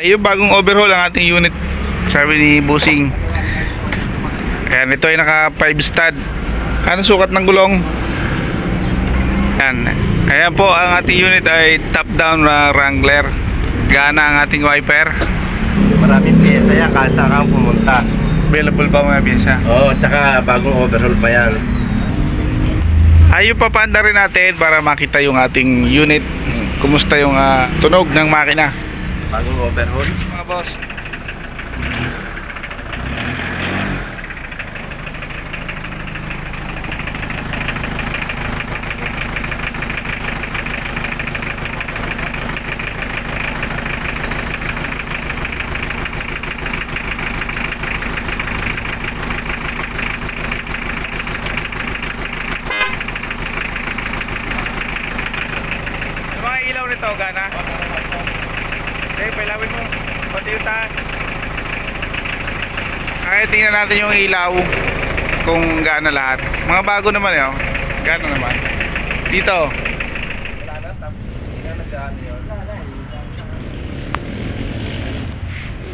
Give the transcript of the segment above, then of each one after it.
Yung bagong overhaul ang ating unit, sabi ni Bossing. Ayan, ito ay naka 5 stud. Ano sukat ng gulong? Ayan. Ayan po, ang ating unit ay top down Wrangler. Gana ang ating wiper. Maraming pyesa yan kahit saan kang pumunta. Available pa mga pyesa? Oo, tsaka bagong overhaul pa yan. Ayun, papanda rin natin para makita yung ating unit. Kumusta yung tunog ng makina. Bagong overhaul Mga boss. Mga ilaw nito, gana? Okay, pailawin mo pati yung taas. Okay, tingnan natin yung ilaw kung gaano lahat. Mga bago naman yun. Gaano naman dito. Wala na, tapos hindi na nag-ano yun.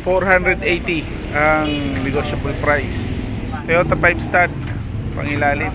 480 ang negotiable price. Toyota 5 stud pangilalim.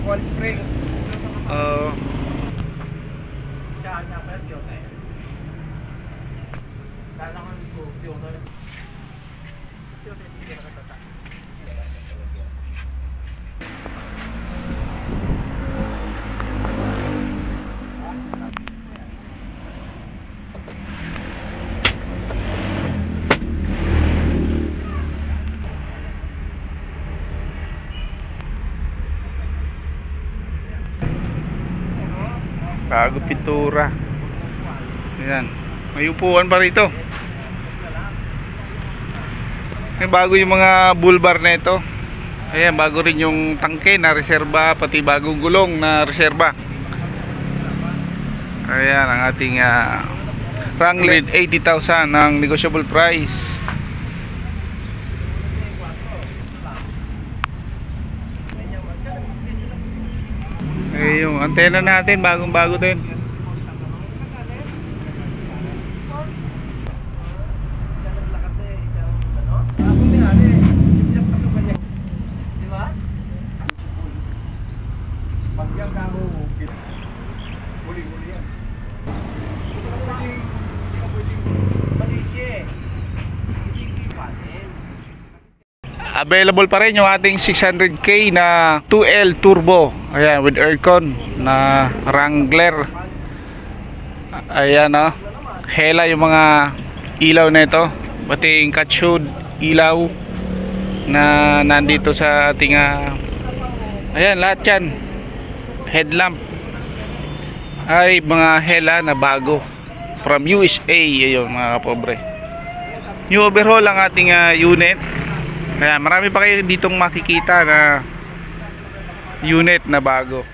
Bago pintura. Ayan, may upuan pa rito. May bago yung mga bull bar na ito. Ayan, bago rin yung tangke na reserba, pati bagong gulong na reserba. Ayan ang ating Wrangler 80,000 ng negotiable price. Eh, yung antena natin bagong bago din. Available pa rin yung ating 600k na 2L turbo. Ayan, with aircon na Wrangler. Ayan, hela yung mga ilaw na ito, pati yung catchode ilaw na nandito sa ating ayan, lahat yan headlamp ay mga hela na bago from USA. Ayun mga kapobre, new overhaul ang ating unit. Kaya marami pa kayo ditong makikita na unit na bago.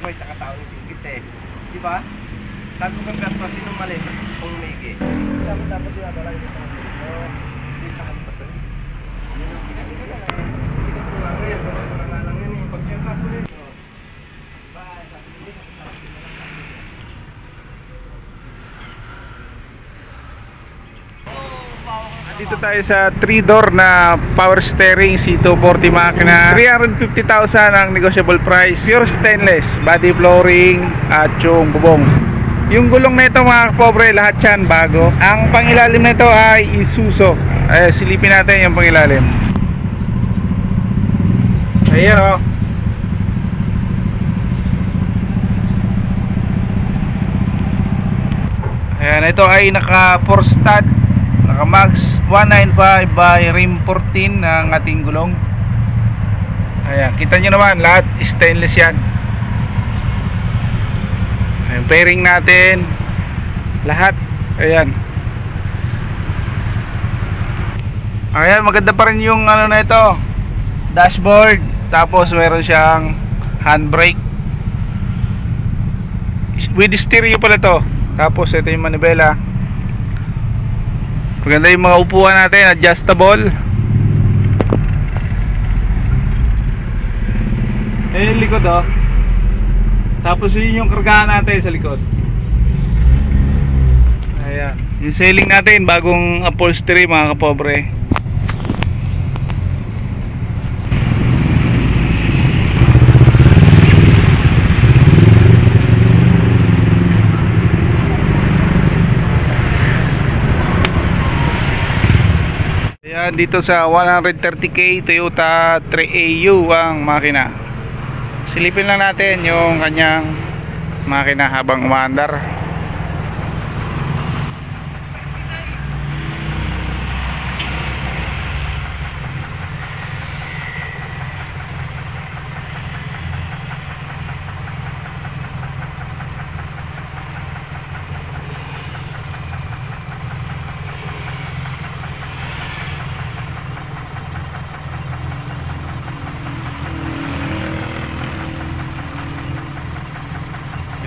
May takatao ng singkit eh. Di ba? Sabi ko kang gasto kasi nung mali kung umigi. Dapat dinadala yung mga dito. Hindi sa kanto. Yun ang pinag-ito. Sikat ko lang rin. Wala nga lang yun eh. Pag yung kapo rin. Dito tayo sa 3-door na power steering C240 makina. 350,000 ang negotiable price. Pure stainless, body flooring at yung bubong. Yung gulong na ito mga kapobre, lahat yan bago. Ang pangilalim na ito ay Isuzu. Silipin natin yung pangilalim. Ayan o. Ayan, ito ay naka 4 stud. Naka max 195 by rim 14 ng ating gulong. Ayan, kita nyo naman lahat stainless yan. Ayan, bearing natin lahat. Ayan. Ayan, maganda pa rin yung ano na ito, dashboard. Tapos meron siyang handbrake with stereo pala to. Tapos ito yung manibela. Maganda yung mga upuan natin, adjustable. Ayan yung likod oh. Tapos yun yung kargahan natin sa likod. Ayan, yung ceiling natin, bagong upholstery mga kapobre. Ayan, dito sa 130k Toyota 3AU ang makina. Silipin lang natin yung kanyang makina habang umaandar.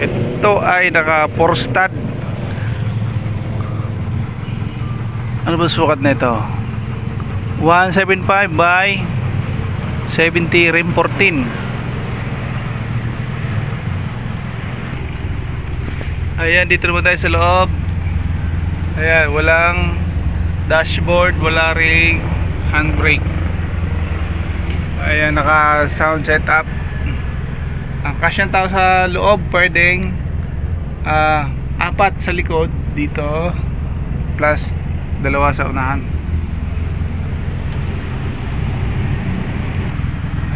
Ito ay naka 4 stud. Ano ba sukat na ito? 175 by 70 rim 14. Ayan, dito naman tayo sa loob. Ayan, walang dashboard, wala ring handbrake. Ayan, naka sound setup. Ang kasyang tao sa loob, pwedeng 4 sa likod dito plus 2 sa unahan.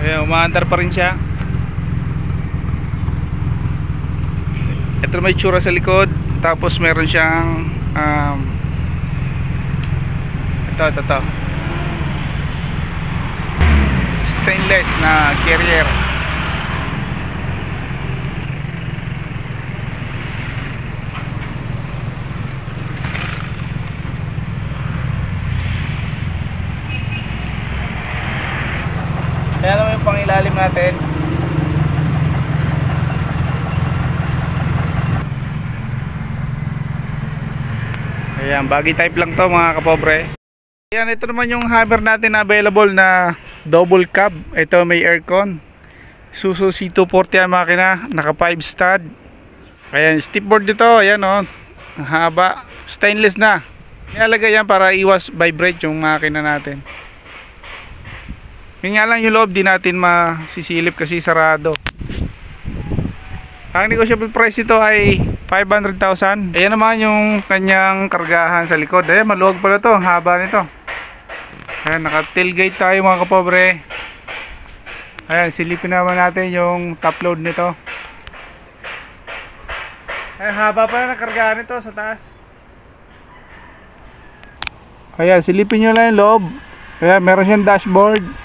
Ayan, umaandar pa rin siya. Ito may tsura sa likod. Tapos meron siyang ito stainless na carrier. Ayan naman yung pangilalim natin. Ayan, baggy type lang to mga kapobre. Ayan, ito naman yung Hammer natin na available na double cab. Ito may aircon. Isuzu C240 ang makina, naka 5 stud. Ayan, stepboard dito. Ayan o, ang haba. Stainless na. Ilalagay yan para iwas vibrate yung makina natin. Yun nga lang yung loob, di natin masisilip kasi sarado. Ang negotiable price ito ay 500,000. Ayan naman yung kanyang kargahan sa likod. Ayan, maluwag pala to, ang haba nito. Ayan, naka tailgate tayo mga kapobre. Ayan, silipin naman natin yung top load nito. Ayan, haba pala ng kargahan nito sa taas. Ayan, silipin nyo lang yung loob. Ayan, meron siyang dashboard.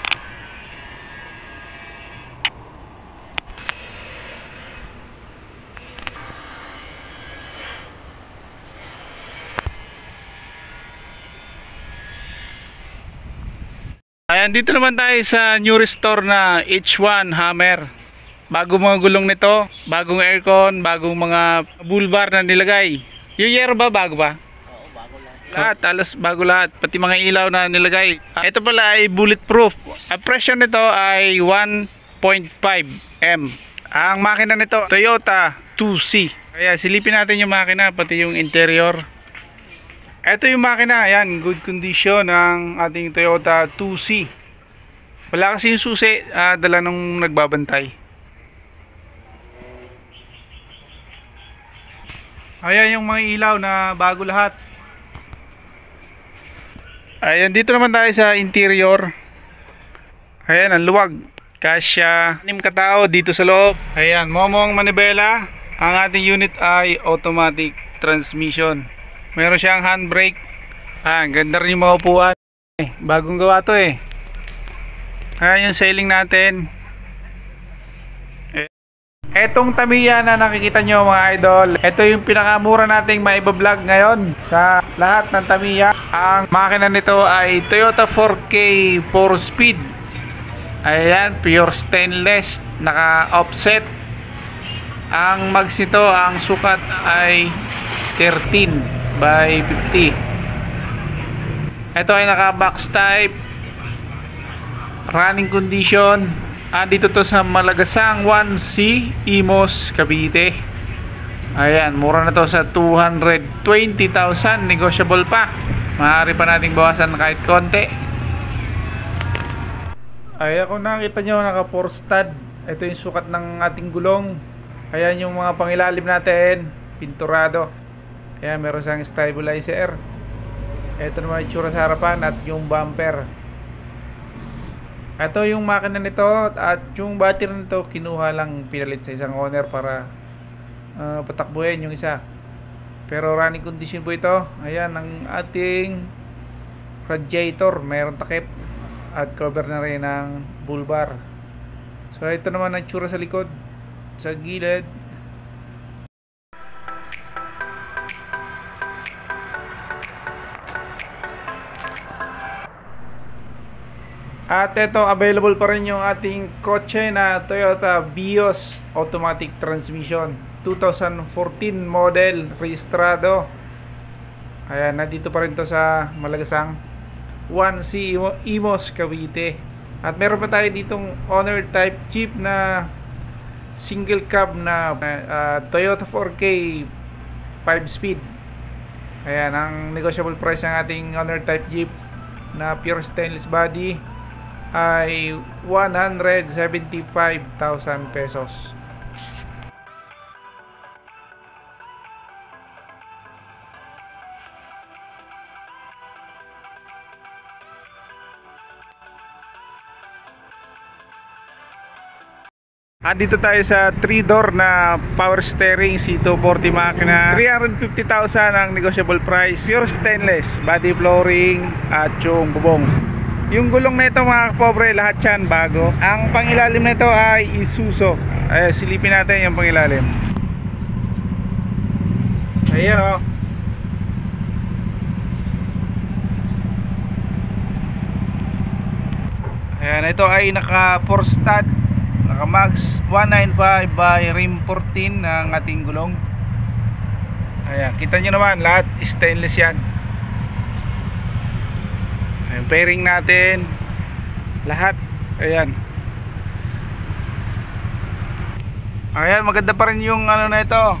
Ayan, dito naman tayo sa new restore na H1 Hammer. Bagong mga gulong nito, bagong aircon, bagong mga bull bar na nilagay. Yung yero ba, bago ba? Oo, bago lang. Lahat, alas bago lahat, pati mga ilaw na nilagay. Ito pala ay bulletproof. Ang presyo nito ay 1.5 M. Ang makina nito, Toyota 2C. Kaya silipin natin yung makina, pati yung interior. Ito yung makina, ayan, good condition ng ating Toyota 2C. Wala kasi yung susi, dala nung nagbabantay. Ayan yung mga ilaw na bago lahat. Ayan, dito naman tayo sa interior. Ayan, ang luwag. Kasya 6 katao dito sa loob. Ayan, momong manibela. Ang ating unit ay automatic transmission. Meron siyang handbrake. Ang ganda rin yung mga upuan. Bagong gawa to eh. Ayan yung ceiling natin. Etong Tamiya na nakikita nyo mga idol, ito yung pinakamura nating maibablog ngayon sa lahat ng Tamiya. Ang makina nito ay Toyota 4K 4-speed. Ayan, pure stainless, naka offset. Ang mags nito, ang sukat ay 13 by 50. Ito ay naka box type, running condition. Dito to sa Malagasang 1C, Imos, Cavite. Ayan, mura na to sa 220,000, negotiable pa. Maaari pa nating bawasan kahit konti. Ayan, kung nakita nyo, naka 4 stud. Ito yung sukat ng ating gulong. Ayan yung mga pangilalim natin, pinturado. Ayan, meron siyang stabilizer. Ito naman yung itsura sa harapan at yung bumper. Ito yung makina nito at yung battery nito kinuha lang, pinalit sa isang owner para patakbuhin yung isa. Pero running condition po ito. Ayan ang ating radiator, mayroon takip at cover na rin ng bull bar. So ito naman ang tsura sa likod, sa gilid. At ito, available pa rin yung ating kotse na Toyota Vios automatic transmission 2014 model, rehistrado. Ayan, nandito pa rin to sa Malagasang 1C, Imos, Cavite. At meron pa tayo ditong owner type Jeep na single cab na Toyota 4K 5-speed. Ayan, ang negotiable price ng ating owner type Jeep na pure stainless body ay 175,000 pesos. Dito tayo sa 3-door na power steering C240 makina. 350,000 ang negotiable price. Pure stainless, body flooring at yung bubong. Yung gulong na ito mga kapobre, lahat yan bago. Ang pangilalim na ito ay Isuzu. Ay, silipin natin yung pangilalim. Ayan o. Ayan, ito ay naka 4 stud, naka max 195 by rim 14 ng ating gulong. Ayan, kita nyo naman, lahat stainless yan. Ayan, pairing natin lahat. Ayan. Ayan, maganda pa rin yung ano na ito,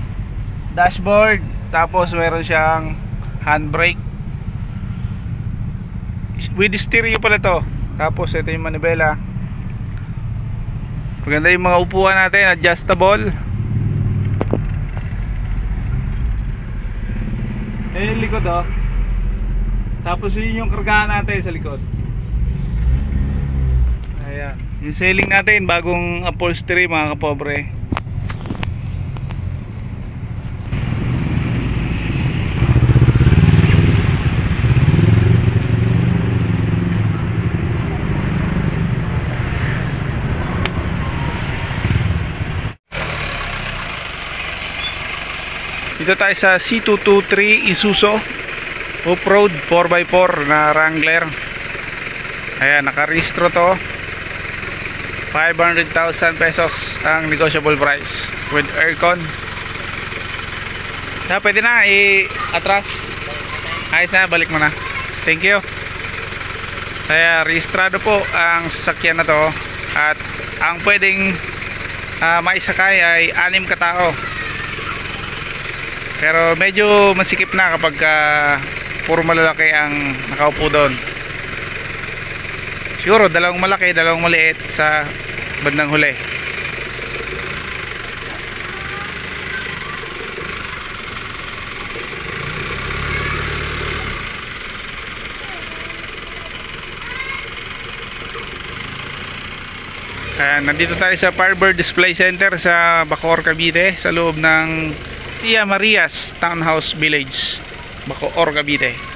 dashboard. Tapos meron siyang handbrake with stereo pala ito. Tapos ito yung manibela. Maganda yung mga upuan natin, adjustable. Ayan yung likod oh. Tapos yun yung kargahan natin sa likod. Ayan, yung ceiling natin, bagong upholstery mga kapobre. Dito tayo sa C223 Isuzu off-road 4x4 na Wrangler. Ayan, nakarehistro to. 500,000 pesos ang negotiable price with aircon. Pwede na i-atras. Ayos na, balik mo na. Thank you. Kaya rehistrado po ang sasakyan na to. At ang pwedeng maisakay ay 6 katao. Pero medyo masikip na kapag puro malalaki ang nakaupo doon. Siguro dalawang malaki, dalawang maliit sa bandang huli. Nandito tayo sa Firebird Display Center sa Bacoor, Cavite, sa loob ng Tia Marias Townhouse Village, Bacoor, Cavite.